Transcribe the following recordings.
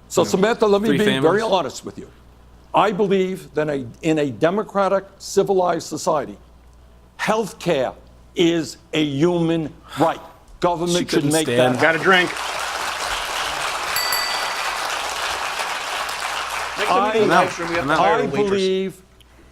So, Samantha, let me be families. very honest with you. I believe that in a democratic, civilized society, health care is a human right. Government should make that. Got a drink. I believe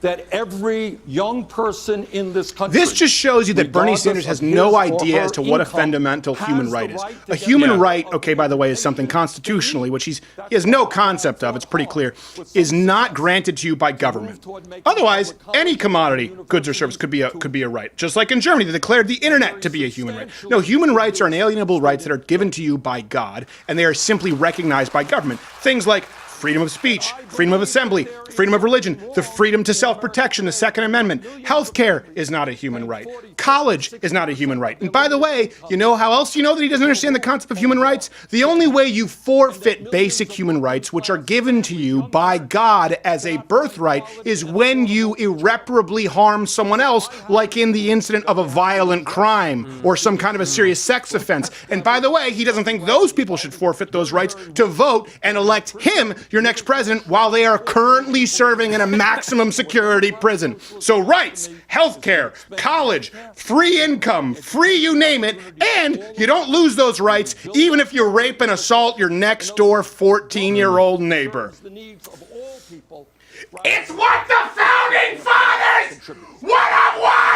that every young person in this country. This just shows you that Bernie Sanders has no idea as to what a fundamental human right is. A human right, okay, by the way, is something constitutionally, which he has no concept of, it's pretty clear, is not granted to you by government. Otherwise, any commodity, goods or service could be a right. Just like in Germany, they declared the internet to be a human right. No, human rights are inalienable rights that are given to you by God, and they are simply recognized by government. Things like freedom of speech, freedom of assembly, freedom of religion, the freedom to self-protection, the Second Amendment. Healthcare is not a human right. College is not a human right. And by the way, you know how else you know that he doesn't understand the concept of human rights? The only way you forfeit basic human rights, which are given to you by God as a birthright, is when you irreparably harm someone else, like in the incident of a violent crime or some kind of a serious sex offense. And by the way, he doesn't think those people should forfeit those rights to vote and elect him your next president while they are currently serving in a maximum security prison. So rights, healthcare, college, free income, free you name it, and you don't lose those rights even if you rape and assault your next door 14-year-old neighbor. It's what the founding fathers would have wanted!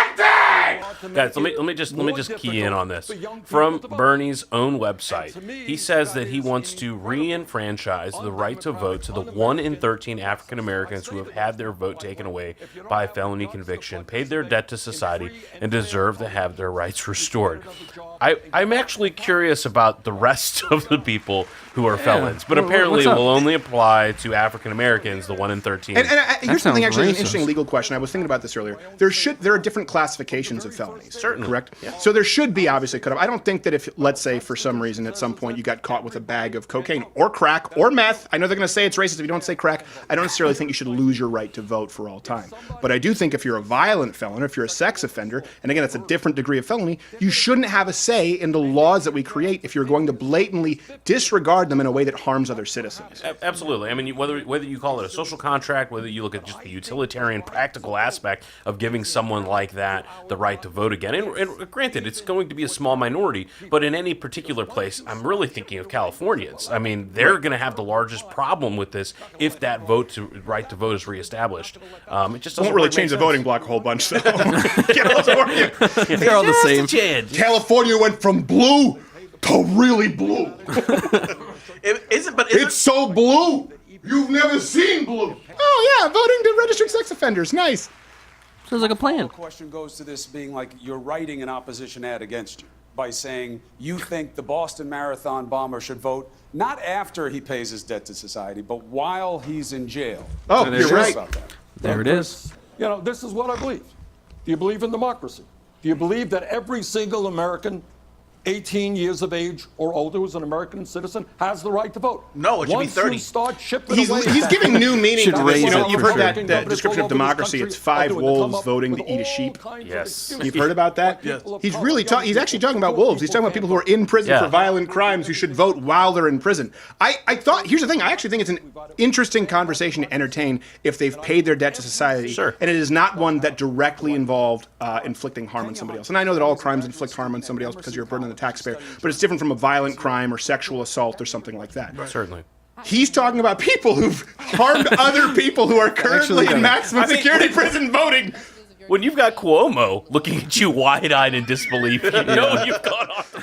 Guys, let me just key in on this. From Bernie's own website, he says that he wants to re-enfranchise the right to vote to the 1 in 13 African Americans who have had their vote taken away by felony conviction, paid their debt to society, and deserve to have their rights restored. I'm actually curious about the rest of the people who are felons, but apparently it will only apply to African Americans, the 1 in 13. And here's something actually an interesting legal question. I was thinking about this earlier. There are different classifications of felonies. Certainly. Correct? Yeah. So there should be obviously cut off. I don't think that if, let's say, for some reason at some point you got caught with a bag of cocaine or crack or meth, I know they're going to say it's racist if you don't say crack. I don't necessarily think you should lose your right to vote for all time. But I do think if you're a violent felon, if you're a sex offender, and again, it's a different degree of felony, you shouldn't have a say in the laws that we create if you're going to blatantly disregard them in a way that harms other citizens. Absolutely. I mean, whether you call it a social contract, whether you look at just the utilitarian, practical aspect of giving someone like that the right to vote again. And granted, it's going to be a small minority, but in any particular place, I'm really thinking of Californians. I mean, they're going to have the largest problem with this if that right to vote is reestablished. It just won't really change the voting block a whole bunch, though. California. They're all the same. California went from blue to really blue. It's so blue. You've never seen blue. Oh, yeah, voting to registered sex offenders. Nice. Sounds like a plan. The question goes to this being like you're writing an opposition ad against you by saying you think the Boston Marathon bomber should vote not after he pays his debt to society, but while he's in jail. Oh, you're right. About that. There it is. You know, this is what I believe. Do you believe in democracy? Do you believe that every single American 18 years of age or older who's an American citizen has the right to vote? No, it should be 30. Once you start shipping He's away giving new meaning Should to this. raise You know, it you've for heard sure. that description of democracy. It's 5 wolves voting to eat a sheep. Yes. You've heard about that? Yes. He's really he's actually talking about wolves. He's talking about people who are in prison for violent crimes who should vote while they're in prison. I thought, here's the thing, I actually think it's an interesting conversation to entertain if they've paid their debt to society. Sure. And it is not one that directly involved inflicting harm on somebody else. And I know that all crimes inflict harm on somebody else because you're a burden on the taxpayer, but it's different from a violent crime or sexual assault or something like that. Certainly. He's talking about people who've harmed other people who are currently in maximum security prison voting. When you've got Cuomo looking at you wide-eyed in disbelief, you know you've gone off the